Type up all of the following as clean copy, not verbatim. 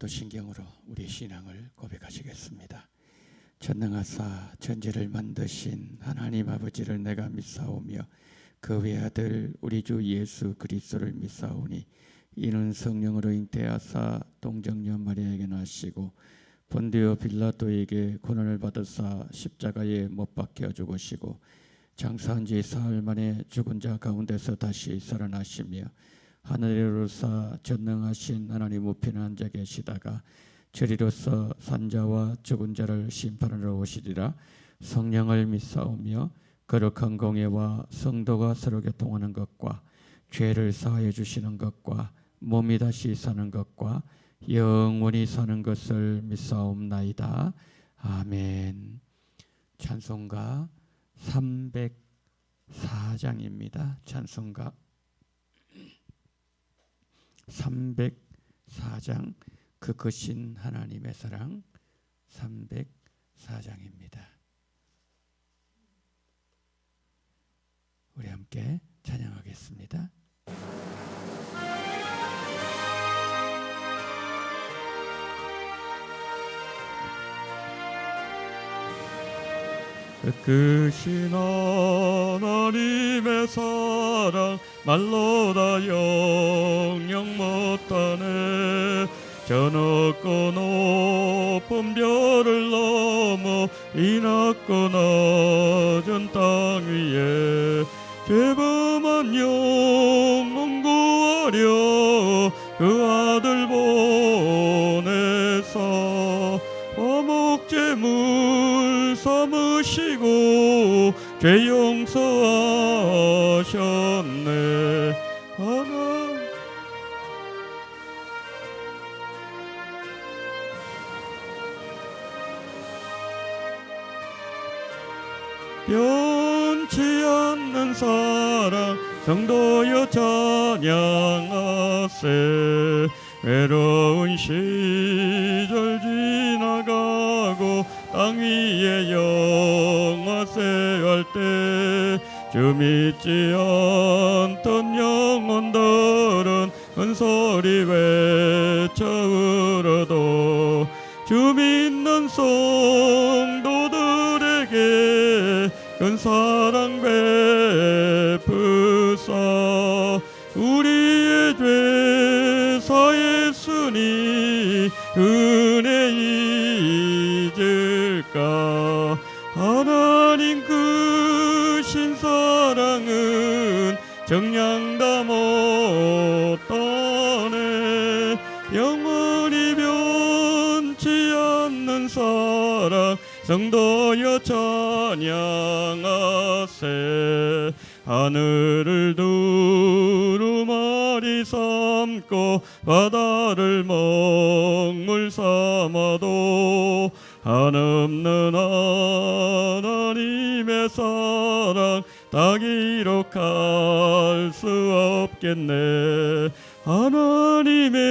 사도신경으로 우리 신앙을 고백하시겠습니다. 전능하사 천지를 만드신 하나님 아버지를 내가 믿사오며 그 외아들 우리 주 예수 그리스도를 믿사오니 이는 성령으로 잉태하사 동정녀 마리아에게 나시고 본디오 빌라도에게 고난을 받으사 십자가에 못 박혀 죽으시고 장사한 지 사흘 만에 죽은 자 가운데서 다시 살아나시며 하늘에 오르사 전능하신 하나님 우편에 앉아 계시다가 저리로서 산자와 죽은 자를 심판하러 오시리라. 성령을 믿사오며 거룩한 공예와 성도가 서로 교통하는 것과 죄를 사하여 주시는 것과 몸이 다시 사는 것과 영원히 사는 것을 믿사옵나이다. 아멘. 찬송가 304장입니다. 찬송가 304장 그 크신 하나님의 사랑 304장입니다. 우리 함께 찬양하겠습니다. 크신 하나님의 사랑 말로 다 영영 못하네. 저 높고 높은 별을 넘어 이 낮고 낮은 땅 위에 죄범한 영혼 구하려 그 아들 보내사 화목제물 삼으시고 죄 용서하셨네. 변치 않는 사랑 성도여 찬양하세. 외로운 시절 지나가고 땅 위에 영화세 할 때 주 믿지 않던 영혼들은 큰 소리 외쳐 울어도 주 믿는 성도들에게 큰 사랑 베푸사 우리의 죄 사했으니 은혜 잊을까. 하나님 크신 사랑은 정량다 못하네. 영원히 변치 않는 사랑 성도여 찬양하세. 하늘을 두루마리 삼고 바다를 먹물 삼아도 한없는 하나님의 사랑 다 기록할 수 없겠네. 하나님의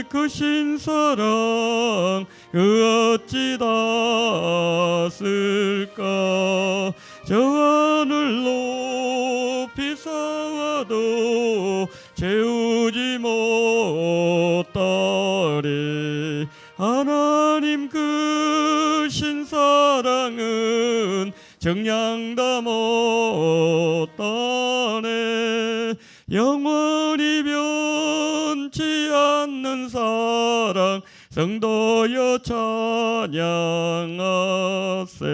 크신 사랑 그 어찌 다 쓸까. 저 하늘 높이 쌓아도 채우지 못하리. 하나님 크신 사랑은 정량다 못하네. 영원히 변치 않는 사랑 성도여 찬양하세.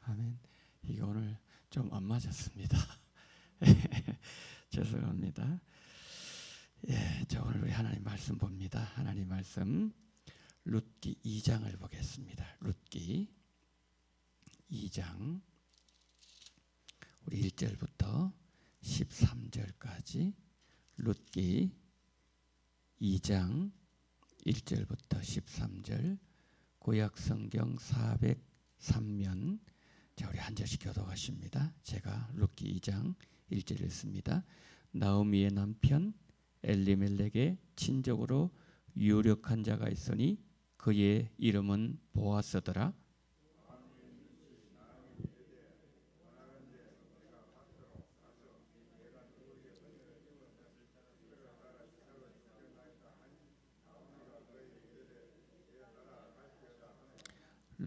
아멘. 이게 오늘 좀 안 맞았습니다. 죄송합니다. 예, 저 오늘 우리 하나님 말씀 봅니다. 하나님 말씀 룻기 2장을 보겠습니다. 룻기 2장 우리 1절부터 13절까지 룻기 2장 1절부터 13절 구약성경 403면. 자, 우리 한 절씩 교독하십니다. 제가 룻기 2장 1절 읽습니다. 나오미의 남편 엘리멜렉의 친족으로 유력한 자가 있으니 그의 이름은 보아스더라.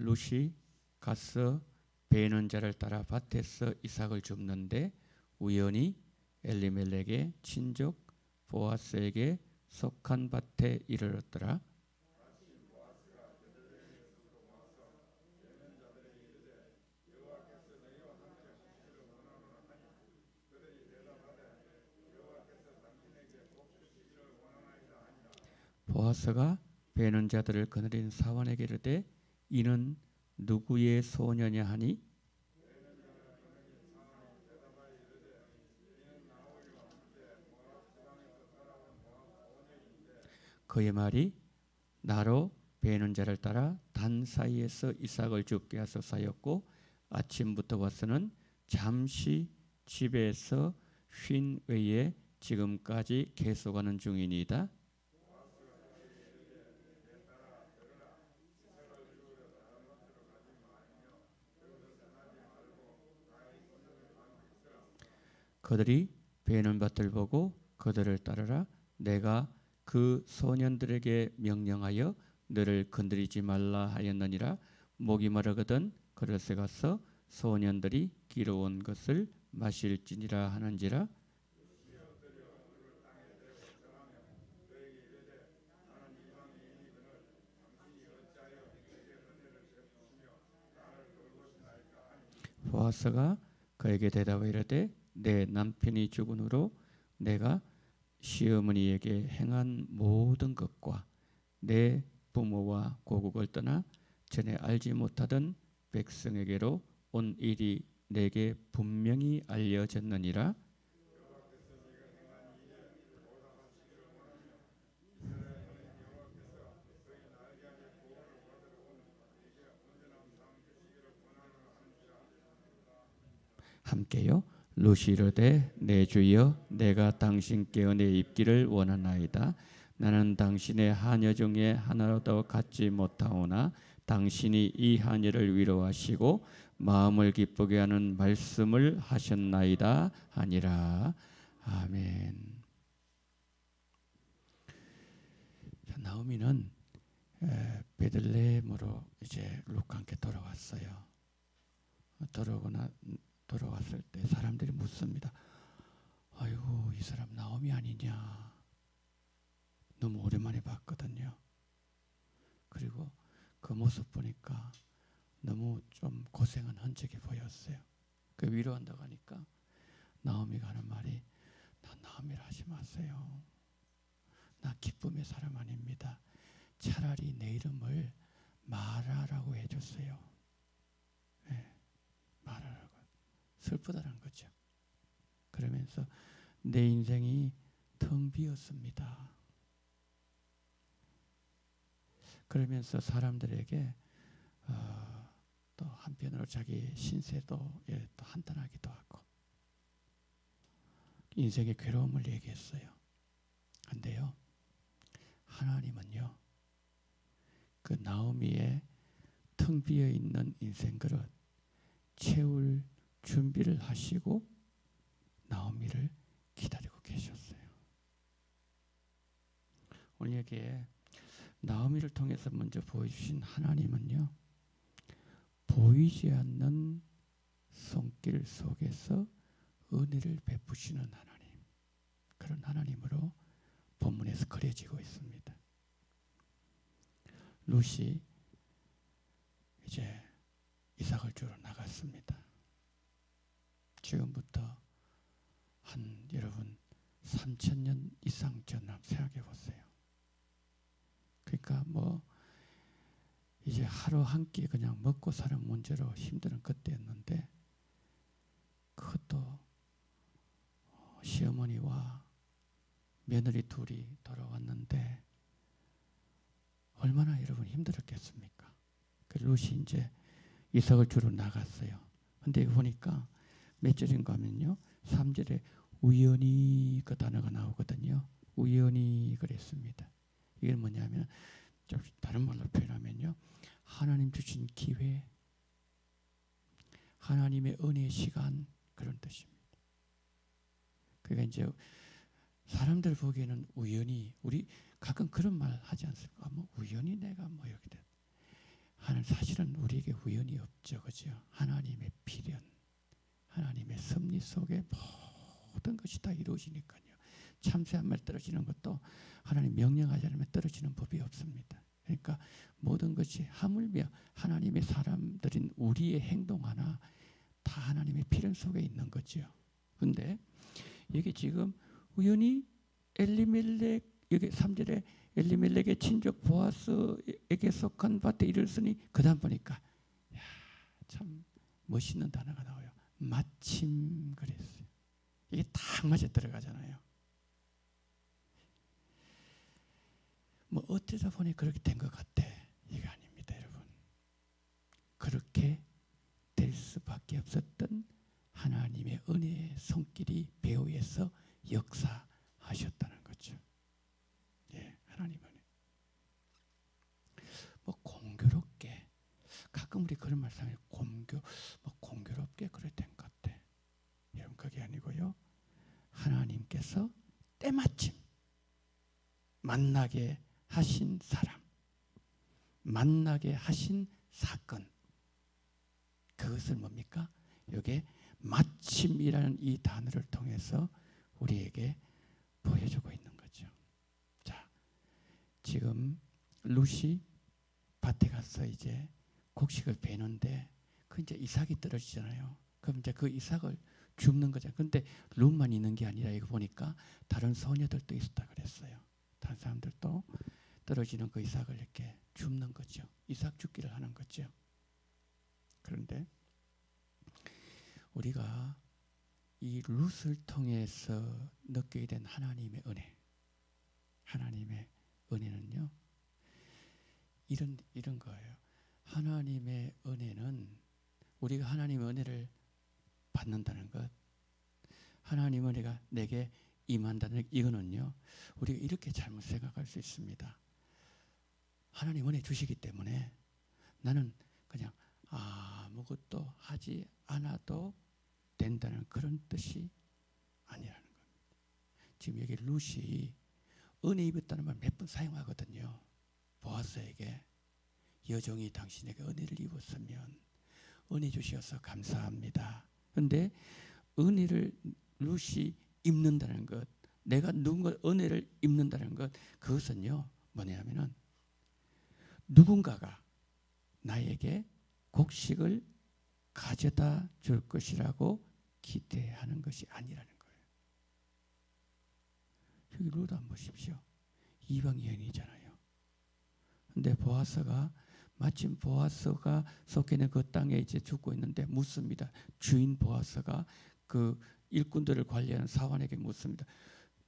룻이 가서 베는 자를 따라 밭에서 이삭을 줍는데 우연히 엘리멜렉의 친족 보아스에게 속한 밭에 이르렀더라. 보아스가 베는 자들을 거느린 사원에게 이르되 이는 누구의 소녀냐 하니 그의 말이 나로 베는 자를 따라 단 사이에서 이삭을 줍게 하소서였고 아침부터 와서는 잠시 집에서 쉰 외에 지금까지 계속하는 중이니이다. 그들이 베는 밭을 보고 그들을 따르라. 내가 그 소년들에게 명령하여 너를 건드리지 말라 하였느니라. 목이 마르거든 그릇에 가서 소년들이 기러온 것을 마실지니라 하는지라. 보아스가 그에게 대답하여 이르되 내 남편이 죽은 후로 내가 시어머니에게 행한 모든 것과 내 부모와 고국을 떠나 전에 알지 못하던 백성에게로 온 일이 내게 분명히 알려졌느니라. 함께요. 룻이 이르되 내 주여 내가 당신께 은혜 입기를 원하나이다. 나는 당신의 하녀 중에 하나로도 갖지 못하오나 당신이 이 하녀를 위로하시고 마음을 기쁘게 하는 말씀을 하셨나이다 하니라. 아멘. 나오미는 베들레헴으로 이제 룻과 함께 돌아왔어요. 돌아왔을 때 사람들이 묻습니다. 아이고 이 사람 나오미 아니냐. 너무 오랜만에 봤거든요. 그리고 그 모습 보니까 너무 좀 고생한 흔적이 보였어요. 그 위로한다고 하니까 나오미가 하는 말이 나 나오미라 하지 마세요. 나 기쁨의 사람 아닙니다. 차라리 내 이름을 마라라고 해줬어요. 네, 마라라고. 슬프다는 거죠. 그러면서 내 인생이 텅 비었습니다. 그러면서 사람들에게 또 한편으로 자기 신세도 또 한탄하기도 하고 인생의 괴로움을 얘기했어요. 근데요, 하나님은요, 그 나오미의 텅 비어 있는 인생 그릇 채울 준비를 하시고 나오미를 기다리고 계셨어요. 오늘 여기에 나오미를 통해서 먼저 보여주신 하나님은요, 보이지 않는 손길 속에서 은혜를 베푸시는 하나님, 그런 하나님으로 본문에서 그려지고 있습니다. 룻이 이제 이삭을 주러 나갔습니다. 지금부터 한 여러분 3000년 이상 전 생각해 보세요. 그러니까 뭐 이제 하루 한 끼 그냥 먹고 사는 문제로 힘드는 그때였는데 그것도 시어머니와 며느리 둘이 돌아왔는데 얼마나 여러분 힘들었겠습니까? 그 룻이 이제 이삭을 주러 나갔어요. 근데 보니까 몇 절인가 하면요, 3절에 우연히 그 단어가 나오거든요. 우연히 그랬습니다. 이게 뭐냐면 좀 다른 말로 표현하면요, 하나님 주신 기회, 하나님의 은혜의 시간, 그런 뜻입니다. 그러니까 이제 사람들 보기에는 우연히, 우리 가끔 그런 말 하지 않습니까? 뭐 우연히 내가 뭐 이렇게 됐. 사실은 우리에게 우연이 없죠. 그죠? 하나님의 필연, 하나님의 섭리 속에 모든 것이 다 이루어지니까요. 참새 한 마리 떨어지는 것도 하나님 명령하지 않으면 떨어지는 법이 없습니다. 그러니까 모든 것이 하물며 하나님의 사람들인 우리의 행동 하나 다 하나님의 필연 속에 있는 거죠. 근데 여기 지금 우연히 엘리멜렉, 여기 3절에 엘리멜렉의 친족 보아스에게 속한 밭에 이르렀으니 그 다음 보니까 야, 참 멋있는 단어가 나와요. 마침 그랬어요. 이게 딱 맞아 들어가잖아요. 뭐 어쩌다 보니 그렇게 된 것 같아. 이게 아닙니다, 여러분. 그렇게 될 수밖에 없었던 하나님의 은혜의 손길이 배후에서 역사하셨다는 거죠. 예, 하나님 은혜. 뭐 공교롭게 가끔 우리 그런 말씀을 공교롭게 그래 된 것 같아. 여러분 그게 아니고요. 하나님께서 때마침 만나게 하신 사람, 만나게 하신 사건, 그것을 뭡니까? 여기에 마침이라는 이 단어를 통해서 우리에게 보여주고 있는 거죠. 자, 지금 룻이 밭에 가서 이제 곡식을 베는데 그 이제 이삭이 떨어지잖아요. 그럼 이제 그 이삭을 줍는 거죠. 근데 룻만 있는 게 아니라 이거 보니까 다른 소녀들도 있었다 그랬어요. 다른 사람들도 떨어지는 그 이삭을 이렇게 줍는 거죠. 이삭 줍기를 하는 거죠. 그런데 우리가 이 룻을 통해서 느끼게 된 하나님의 은혜, 하나님의 은혜는요, 이런 거예요. 하나님의 은혜는 우리가 하나님의 은혜를 받는다는 것, 하나님의 은혜가 내게 임한다는 이거는요, 우리가 이렇게 잘못 생각할 수 있습니다. 하나님 은혜 주시기 때문에 나는 그냥 아무것도 하지 않아도 된다는 그런 뜻이 아니라는 겁니다. 지금 여기 룻이 은혜 입었다는 말 몇 번 사용하거든요. 보아스에게 여종이 당신에게 은혜를 입었으면 은혜 주셔서 감사합니다. 그런데 은혜를 룻이 입는다는 것, 내가 누군가 은혜를 입는다는 것, 그것은요 뭐냐면은 누군가가 나에게 곡식을 가져다 줄 것이라고 기대하는 것이 아니라는 거예요. 여기 룻 한번 보십시오. 이방 여인이잖아요. 근데 보아스가 마침 보아스가 속해 있는 그 땅에 이제 죽고 있는데 묻습니다. 주인 보아스가 그 일꾼들을 관리하는 사환에게 묻습니다.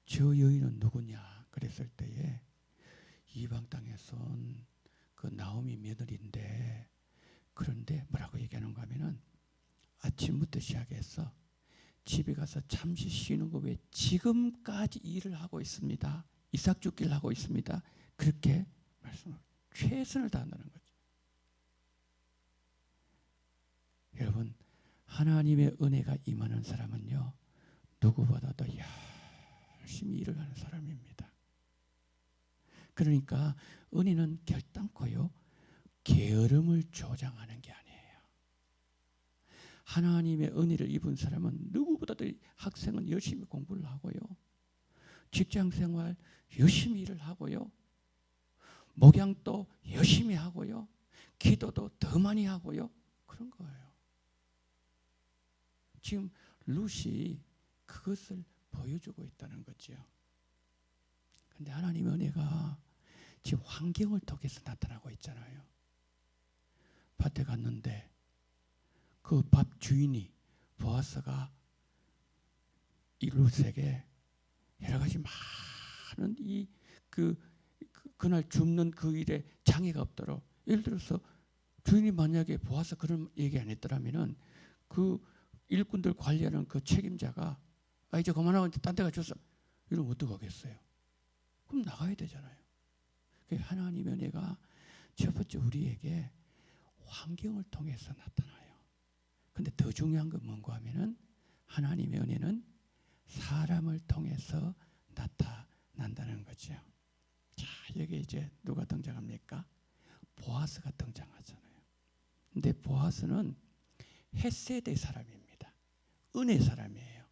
저 여인은 누구냐? 그랬을 때에 이방 땅에서 온 그 나오미 며느리인데, 그런데 뭐라고 얘기하는가 하면은 아침부터 시작해서 집에 가서 잠시 쉬는 것 외에 지금까지 일을 하고 있습니다. 이삭 줍기를 하고 있습니다. 그렇게 말씀합니다. 최선을 다한다는 거죠. 여러분, 하나님의 은혜가 임하는 사람은요, 누구보다도 열심히 일을 하는 사람입니다. 그러니까 은혜는 결단코요, 게으름을 조장하는 게 아니에요. 하나님의 은혜를 입은 사람은 누구보다도, 학생은 열심히 공부를 하고요, 직장생활 열심히 일을 하고요, 목양도 열심히 하고요, 기도도 더 많이 하고요, 그런 거예요. 지금 룻이 그것을 보여주고 있다는 거죠. 그런데 하나님의 은혜가 지금 환경을 통해서 나타나고 있잖아요. 밭에 갔는데 그 밭 주인이 보아스가 이 룻에게 여러 가지 많은 그날 줍는 그 일에 장애가 없도록, 예를 들어서 주인이 만약에 보아스 그런 얘기 안 했더라면은 그 일꾼들 관리하는 그 책임자가 이제 그만하고 딴 데 가줬어, 이러면 어떡하겠어요? 그럼 나가야 되잖아요. 하나님의 은혜가 첫 번째 우리에게 환경을 통해서 나타나요. 근데 더 중요한 건 뭔가 하면은 하나님의 은혜는 사람을 통해서 나타난다는 거죠. 자, 여기 이제 누가 등장합니까? 보아스가 등장하잖아요. 근데 보아스는 헷세대 사람입니다. 은혜 사람이에요.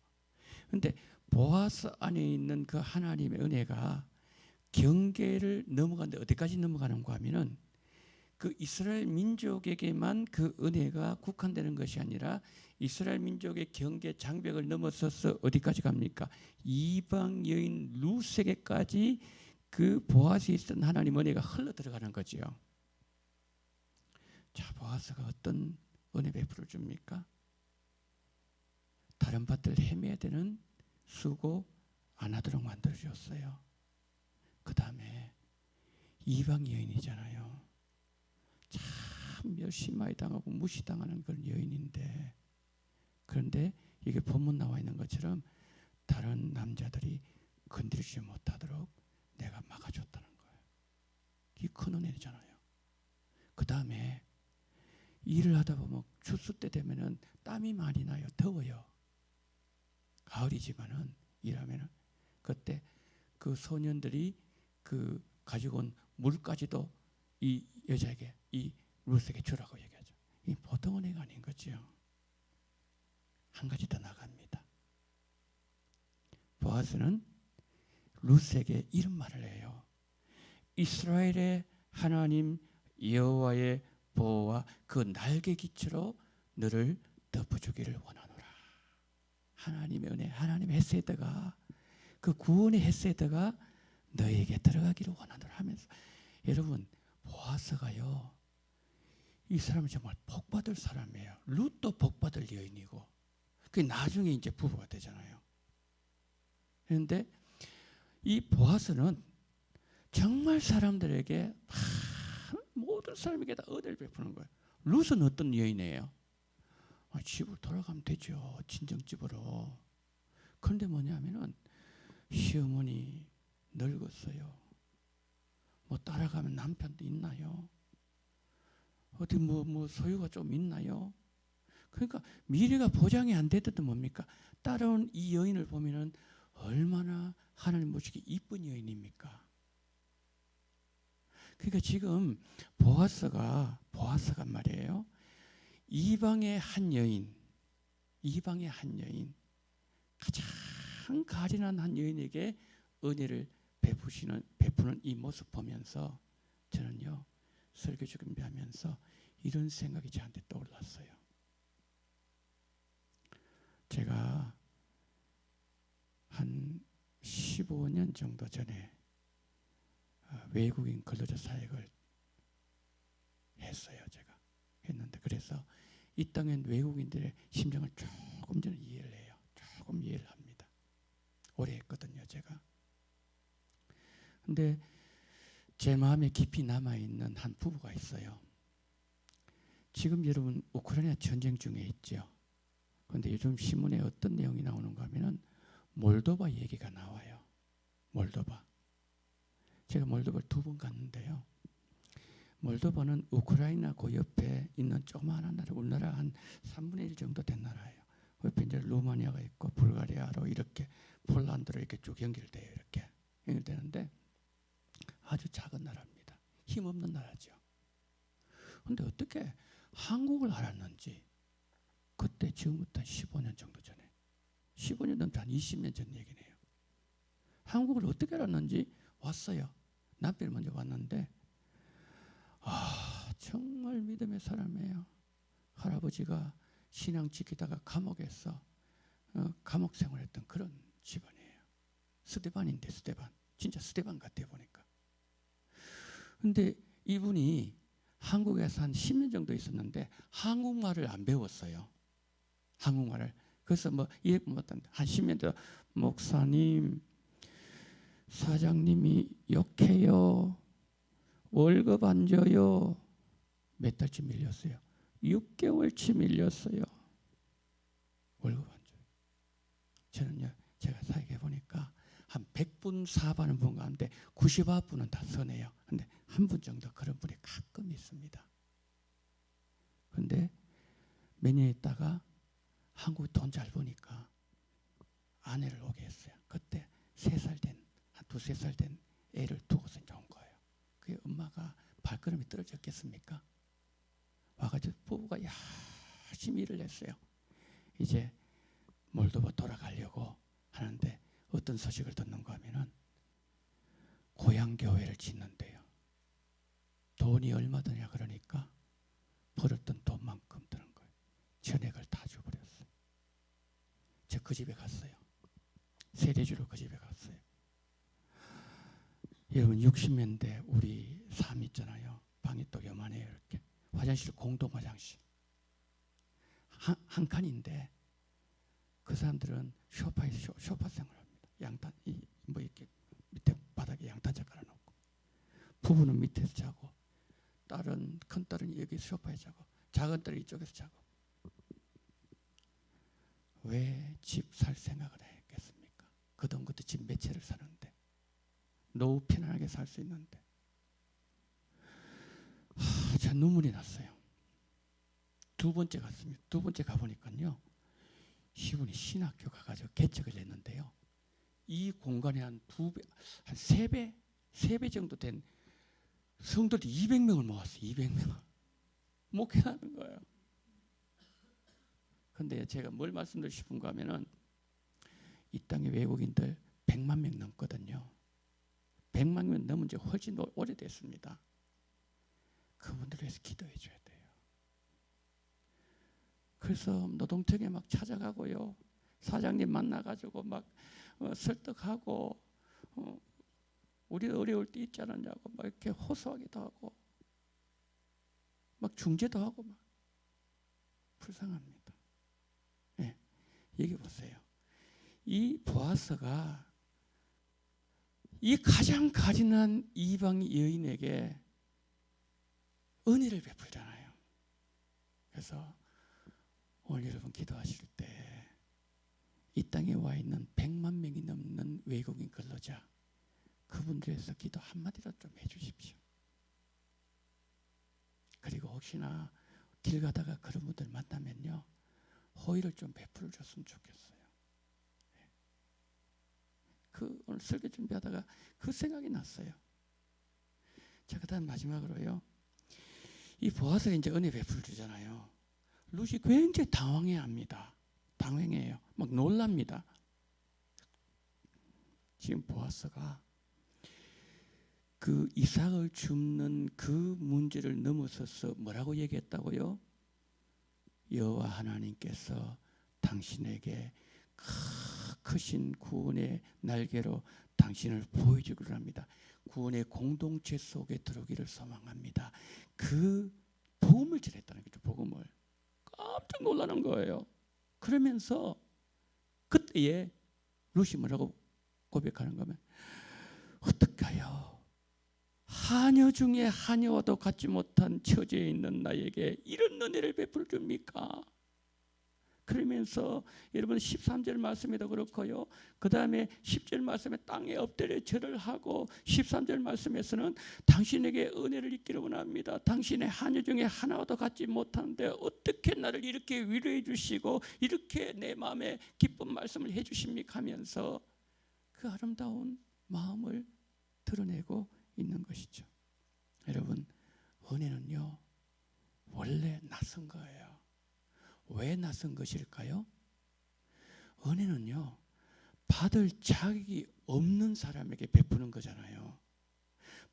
근데 보아스 안에 있는 그 하나님의 은혜가 경계를 넘어가는데 어디까지 넘어가는가 하면은 그 이스라엘 민족에게만 그 은혜가 국한되는 것이 아니라 이스라엘 민족의 경계 장벽을 넘어서서 어디까지 갑니까? 이방 여인 룻에게까지 그 보아스에 있던 하나님 은혜가 흘러 들어가는 거지요. 자, 보아스가 어떤 은혜 베풀어 줍니까? 다른 밭을 헤매야 되는 수고 안 하도록 만들어 주었어요. 그 다음에 이방 여인이잖아요. 참 열심히 당하고 무시당하는 그런 여인인데, 그런데 이게 본문 나와 있는 것처럼 다른 남자들이 건드리지 못하도록 내가 막아줬다는 거예요. 이게 큰 은혜잖아요. 그 다음에 일을 하다 보면 추수 때 되면은 땀이 많이 나요. 더워요. 가을이지만은 일하면은 그때 그 소년들이 그 가지고 온 물까지도 이 여자에게, 이 룻에게 주라고 얘기하죠. 이 보통 은혜가 아닌 거죠. 한 가지 더 나갑니다. 보아스는 룻에게 이런 말을 해요. 이스라엘의 하나님 여호와의 보호와 그 날개 깃으로 너를 덮어주기를 원하노라. 하나님의 은혜, 하나님의 헤세드가, 그 구원의 헤세드가 너에게 들어가기를 원하노라 하면서, 여러분 보아스가요, 이 사람은 정말 복받을 사람이에요. 룻도 복받을 여인이고, 그 나중에 이제 부부가 되잖아요. 그런데 이 보아스는 정말 사람들에게 모든 사람에게 다 은혜를 베푸는 거예요. 룻은 어떤 여인이에요? 집으로 돌아가면 되죠. 친정집으로. 그런데 뭐냐면은 시어머니 늙었어요. 뭐 따라가면 남편도 있나요? 어디 뭐 소유가 좀 있나요? 그러니까 미래가 보장이 안 되던 뭡니까? 따라온 이 여인을 보면은 얼마나 하나님 보시기에 이쁜 여인입니까? 그러니까 지금 보아스가 말이에요. 이방의 한 여인, 가장 가련한 한 여인에게 은혜를 베푸는 이 모습 보면서 저는요, 설교 준비하면서 이런 생각이 저한테 떠올랐어요. 제가 한 15년 정도 전에 외국인 근로자 사역을 했어요. 제가 했는데, 그래서 이 땅엔 외국인들의 심정을 조금 저는 이해를 해요. 조금 이해를 합니다. 오래 했거든요, 제가. 근데 제 마음에 깊이 남아있는 한 부부가 있어요. 지금 여러분 우크라이나 전쟁 중에 있죠. 그런데 요즘 신문에 어떤 내용이 나오는가 하면은 몰도바 얘기가 나와요. 몰도바. 제가 몰도바를 2번 갔는데요. 몰도바는 우크라이나 그 옆에 있는 조그마한 나라, 우리나라 한 3분의 1 정도 된 나라예요. 옆에 이제 루마니아가 있고 불가리아로 이렇게 폴란드로 이렇게 쭉 연결돼요. 이렇게 연결되는데 아주 작은 나라입니다. 힘없는 나라죠. 그런데 어떻게 한국을 알았는지, 그때 지금부터 15년 정도 전에, 15년 전부터 한 20년 전 얘기네요. 한국을 어떻게 알았는지 왔어요. 남편이 먼저 왔는데 정말 믿음의 사람이에요. 할아버지가 신앙 지키다가 감옥에서 감옥 생활했던 그런 집안이에요. 스데반인데, 스데반. 진짜 스데반 같아요, 보니까. 근데 이분이 한국에서 한 10년 정도 있었는데 한국말을 안 배웠어요. 한국말을. 그래서 뭐 한 10년 전 목사님, 사장님이 욕해요. 월급 안 줘요. 몇 달치 밀렸어요? 6개월치 밀렸어요. 월급 안 줘요. 저는요, 제가 사역해 보니까 한 100분 사업하는 분 가운데 99분은 다 선해요. 근데 한 분 정도 그런 분이 가끔 있습니다. 근데 몇 년 있다가 한국 돈 잘 버니까 아내를 오게 했어요. 그때 3살 된, 한 2-3살 된 애를 두고서 이제 온 거예요. 그 엄마가 발걸음이 떨어져 만들어졌겠습니까? 와가지고 부부가 열심히 일을 했어요. 이제 몰도바 돌아가려고 하는데 어떤 소식을 듣는가 하면은 고향 교회를 짓는데요. 돈이 얼마 드냐 그러니까 벌었던 돈만큼 드는 거예요. 전액을 다 줘버렸어요. 저 그 집에 갔어요. 세례주로 그 집에 갔어요. 여러분 60년대 우리 삶 있잖아요. 방이 또 요만해요. 이렇게 화장실 공동 화장실 한 칸인데 그 사람들은 소파 생활합니다. 양탄 뭐 이렇게 밑에 바닥에 양탄자 깔아놓고 부부는 밑에서 자고 큰 딸은 여기 소파에 자고 작은 딸은 이쪽에서 자고. 왜 집 살 생각을 했겠습니까? 그돈 그때 집 몇 채를 사는데 노후 편안하게 살 수 있는데. 제 눈물이 났어요. 두 번째 갔습니다. 두 번째 가보니까요. 이분이 신학교 가가지고 개척을 했는데요. 이 공간에 한 3배 정도 된 성도들 200명을 모았어요. 200명을. 목회하는 거예요. 근데 제가 뭘 말씀드리고 싶은가 하면은 이 땅의 외국인들 100만 명 넘거든요. 100만 명 넘은 지 훨씬 오래됐습니다. 그분들을 위해서 기도해 줘야 돼요. 그래서 노동청에 막 찾아가고요. 사장님 만나가지고 막 설득하고 우리 어려울 때 있지 않았냐고 막 이렇게 호소하기도 하고 막 중재도 하고 막 불쌍합니다. 네, 여기 보세요. 이 보아스가 이 가장 가진한 이방 여인에게 은혜를 베풀잖아요. 그래서 오늘 여러분 기도하실 때 이 땅에 와 있는 100만 명이 넘는 외국인 근로자 그분들에서 기도 한마디라도 좀 해주십시오. 그리고 혹시나 길 가다가 그런 분들 만나면요 호의를 좀 베풀어 줬으면 좋겠어요. 오늘 설교 준비하다가 그 생각이 났어요. 자, 그다음 마지막으로요. 이 보아스가 이제 은혜 베풀어 주잖아요. 룻이 굉장히 당황해합니다. 당황해요. 막 놀랍니다. 지금 보아스가 그 이삭을 줍는 그 문제를 넘어서서 뭐라고 얘기했다고요? 여호와 하나님께서 당신에게 크신 구원의 날개로 당신을 보여주기를 합니다. 구원의 공동체 속에 들어오기를 소망합니다. 그 복음을 전했다는 거죠. 복음을. 깜짝 놀라는 거예요. 그러면서 그때에 룻이 뭐라고 고백하는 거면 어떡해요? 하녀 중에 하녀와도 같지 못한 처지에 있는 나에게 이런 은혜를 베풀 줍니까? 그러면서 여러분 13절 말씀에도 그렇고요. 그 다음에 10절 말씀에 땅에 엎드려 절을 하고 13절 말씀에서는 당신에게 은혜를 입기를 원합니다. 당신의 하녀 중에 하나와도 같지 못하는데 어떻게 나를 이렇게 위로해 주시고 이렇게 내 마음에 기쁜 말씀을 해 주십니까 하면서 그 아름다운 마음을 드러내고 있는 것이죠. 여러분 은혜는요 원래 낯선 거예요. 왜 낯선 것일까요? 은혜는요 받을 자격이 없는 사람에게 베푸는 거잖아요.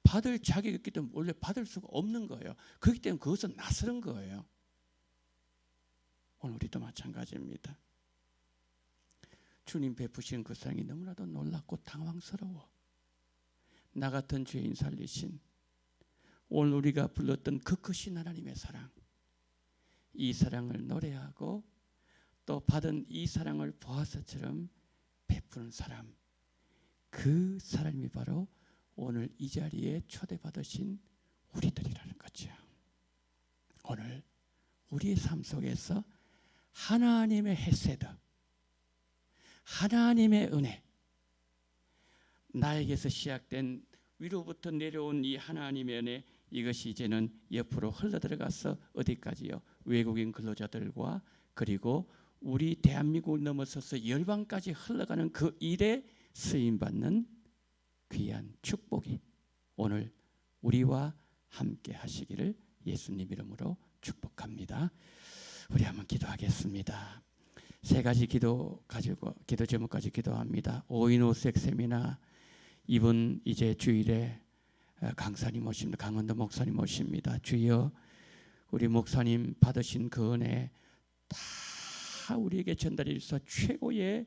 받을 자격이 없기 때문에 원래 받을 수가 없는 거예요. 그렇기 때문에 그것은 낯선 거예요. 오늘 우리도 마찬가지입니다. 주님 베푸시는 그 사랑이 너무나도 놀랍고 당황스러워. 나 같은 죄인 살리신 오늘 우리가 불렀던 그 크신 하나님의 사랑, 이 사랑을 노래하고 또 받은 이 사랑을 보아스처럼 베푸는 사람, 그 사람이 바로 오늘 이 자리에 초대받으신 우리들이라는 거죠. 오늘 우리의 삶 속에서 하나님의 헤세드, 하나님의 은혜, 나에게서 시작된 위로부터 내려온 이 하나님의 은혜, 이것이 이제는 옆으로 흘러들어가서 어디까지요? 외국인 근로자들과 그리고 우리 대한민국을 넘어서서 열방까지 흘러가는 그 일에 쓰임받는 귀한 축복이 오늘 우리와 함께 하시기를 예수님 이름으로 축복합니다. 우리 한번 기도하겠습니다. 세 가지 기도 제목까지 기도합니다. 오인오색 세미나 이분 이제 주일에 강사님 오십니다. 강원도 목사님 오십니다. 주여 우리 목사님 받으신 그 은혜 다 우리에게 전달해 주셔서 최고의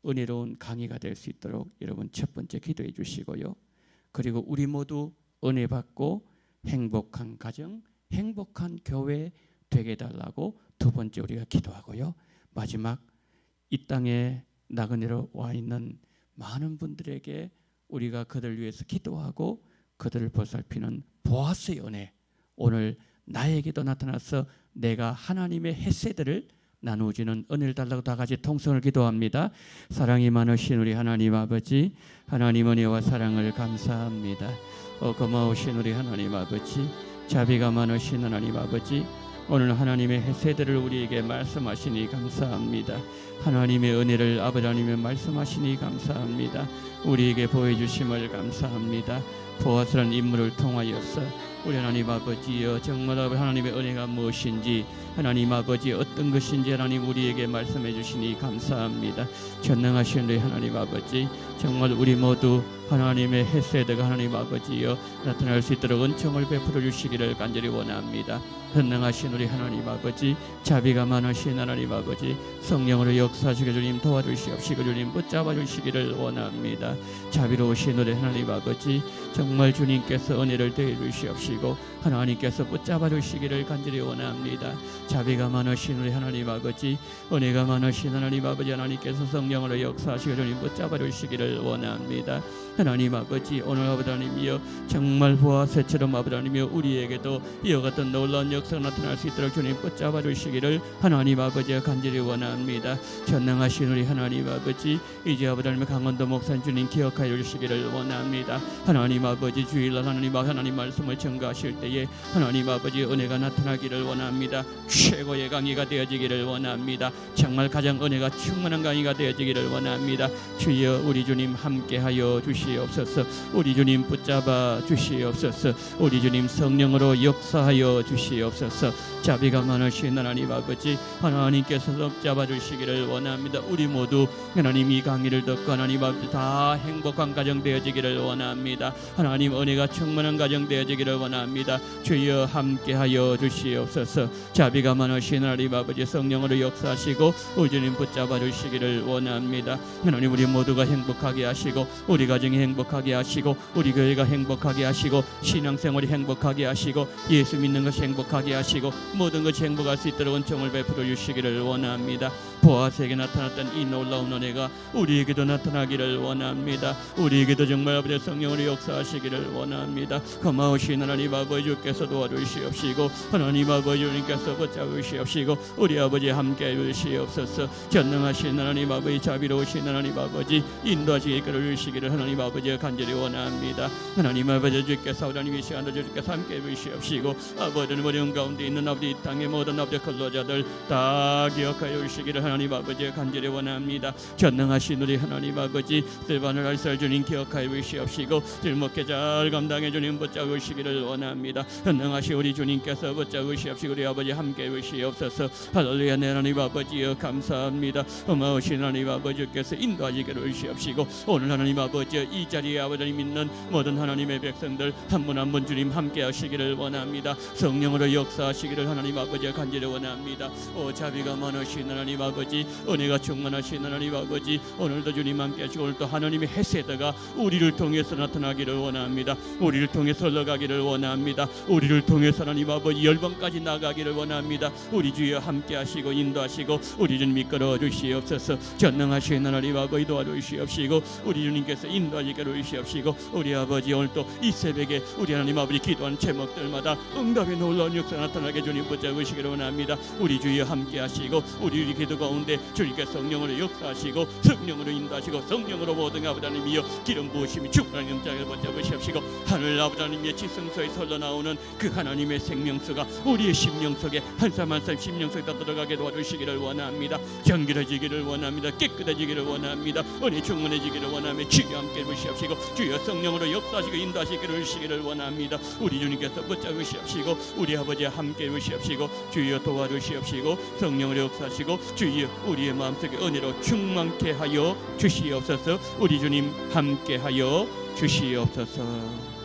은혜로운 강의가 될 수 있도록 여러분 첫 번째 기도해 주시고요. 그리고 우리 모두 은혜 받고 행복한 가정, 행복한 교회 되게 해달라고 두 번째 우리가 기도하고요. 마지막 이 땅에 나그네로 와 있는 많은 분들에게 우리가 그들 위해서 기도하고 그들을 보살피는 보아스의 은혜, 오늘 나에게도 나타나서 내가 하나님의 헤세드를 나누어지는 은혜를 달라고 다 같이 통성을 기도합니다. 사랑이 많으신 우리 하나님 아버지, 하나님 은혜와 사랑을 감사합니다. 고마우신 우리 하나님 아버지, 자비가 많으신 하나님 아버지, 오늘 하나님의 헤세드를 우리에게 말씀하시니 감사합니다. 하나님의 은혜를 아버지 하나님의 말씀하시니 감사합니다. 우리에게 보여주심을 감사합니다. 보아스라는 인물을 통하여서 우리 하나님 아버지여 정말 하나님의 은혜가 무엇인지 하나님 아버지 어떤 것인지 하나님 우리에게 말씀해 주시니 감사합니다. 전능하신 우리 하나님 아버지 정말 우리 모두 하나님의 헤세드가 하나님 아버지여 나타날 수 있도록 은총을 베풀어 주시기를 간절히 원합니다. 전능하신 우리 하나님 아버지, 자비가 많으신 하나님 아버지, 성령으로 역사하시고 주님 도와주시옵시고 주님 붙잡아 주시기를 원합니다. 자비로우신 우리 하나님 아버지, 정말 주님께서 은혜를 더해 주시옵시고 하나님께서 붙잡아 주시기를 간절히 원합니다. 자비가 많으신 우리 하나님 아버지, 은혜가 많으신 하나님 아버지, 하나님께서 성령으로 역사하시고 주님 붙잡아 주시기를 원합니다. 하나님 아버지, 오늘 아버지 하나님이여 정말 보아새처럼 아버지 하나님이여 우리에게도 이와 같은 놀라운 역사가 나타날 수 있도록 주님 붙잡아 주시기를 하나님 아버지가 간절히 원합니다. 전능하신 우리 하나님 아버지, 이제 아버지 하나님의 강원도 목사님 주님 기억하여 주시기를 원합니다. 하나님 아버지 주일날 하나님 말씀을 전가하실 때에 하나님 아버지 은혜가 나타나기를 원합니다. 최고의 강의가 되어지기를 원합니다. 정말 가장 은혜가 충만한 강의가 되어지기를 원합니다. 주여 우리 주님 함께하여 주시옵소서. 우리 주님 붙잡아 주시옵소서. 우리 주님 성령으로 역사하여 주시옵소서. 자비가 많으신 하나님 아버지, 하나님께서 붙잡아 주시기를 원합니다. 우리 모두 하나님 이 강의를 듣고 하나님 아버지 다 행복한 가정 되어지기를 원합니다. 하나님 은혜가 충만한 가정 되어지기를 원합니다. 주여 함께하여 주시옵소서. 자비가 많으신 하나님 아버지 성령으로 역사하시고 우리 주님 붙잡아 주시기를 원합니다. 하나님 우리 모두가 행복하게 하시고 우리 가정이 행복하게 하시고 우리 교회가 행복하게 하시고 신앙생활이 행복하게 하시고 예수 믿는 것이 행복하게 하시고 모든 것이 행복할 수 있도록 은총을 베풀어 주시기를 원합니다. 보아스에게 나타났던 이 놀라운 은혜가 우리에게도 나타나기를 원합니다. 우리에게도 정말 아버지 성령으로 역사하시기를 원합니다. 고마우신 하나님 아버지 주께서 도와주시옵시고 하나님 아버지 주님께서 붙잡으시옵시고 우리 아버지 함께 해주시옵소서. 전능하신 하나님 아버지, 자비로우신 하나님 아버지 인도하시기 이끌어 주시기를 하나님 아버지가 간절히 원합니다. 하나님 아버지 주께서 하나님 이 시간도 주께서 함께 해주시옵시고 아버지는 어려운 가운데 있는 아버지 이 땅의 모든 아버지 근로자들 다 기억하여 주시기를 하나님 아버지가 간절히 원합니다. 전능하신 우리 하나님 아버지 스테반을 알살 주님 기억하여 주시옵시고 질먹게 잘 감당해 주님 붙잡으시기를 원합니다. 전능하신 우리 주님께서 붙잡으시옵시고 우리 아버지 함께 해주시옵소서. 할렐루야. 내 하나님 아버지여 감사합니다. 어마우신 하나님 아버지께서 인도하시기를 주시옵시고 오늘 하나님 아버지 이 자리에 아버지 믿는 모든 하나님의 백성들 한 분 한 분 주님 함께 하시기를 원합니다. 성령으로 역사하시기를 하나님 아버지가 간절히 원합니다. 오 자비가 많으신 하나님 아버지, 은혜가 충만하신 하나님 아버지, 오늘도 주님 함께 하시고 오늘도 하나님의 헤세드가 우리를 통해서 나타나기를 원합니다. 우리를 통해서 흘러가기를 원합니다. 우리를 통해서 하나님 아버지 열방까지 나가기를 원합니다. 우리 주여 함께 하시고 인도하시고 우리 주님 이끌어 주시옵소서. 전능하신 하나님 아버지 도와주시옵시고 우리 주님께서 인도하시기를 주시옵시고 우리 아버지 오늘도 이 새벽에 우리 하나님 아버지 기도한 제목들마다 응답의 놀라운 역사 나타나게 주님 붙잡으시기를 원합니다. 우리 주여 함께 하시고 우리 기도 가운데 주님께 성령으로 역사하시고 성령으로 인도하시고 성령으로 모든 아버지 하나님이여 기름 부으심이 충만한 영장을 붙잡으시옵시고 하늘 아버지 하나님의 지성소에 흘러나오는 그 하나님의 생명수가 우리의 심령 속에 한 사람 한 사람 심령 속에 들어가게 도와주시기를 원합니다. 정결해지기를 원합니다. 깨끗해지기를 원합니다. 은혜 충만해지기를 원하며 주여 함께 보시옵시고 주여 성령으로 역사하시고 인도하시기를 주시기를 원합니다. 우리 주님께서 붙잡으시옵시고 우리 아버지 함께 보시옵시고 주여 도와주시옵시고 성령으로 역사하시고 주여 우리의 마음속에 은혜로 충만케 하여 주시옵소서. 우리 주님 함께 하여 주시옵소서.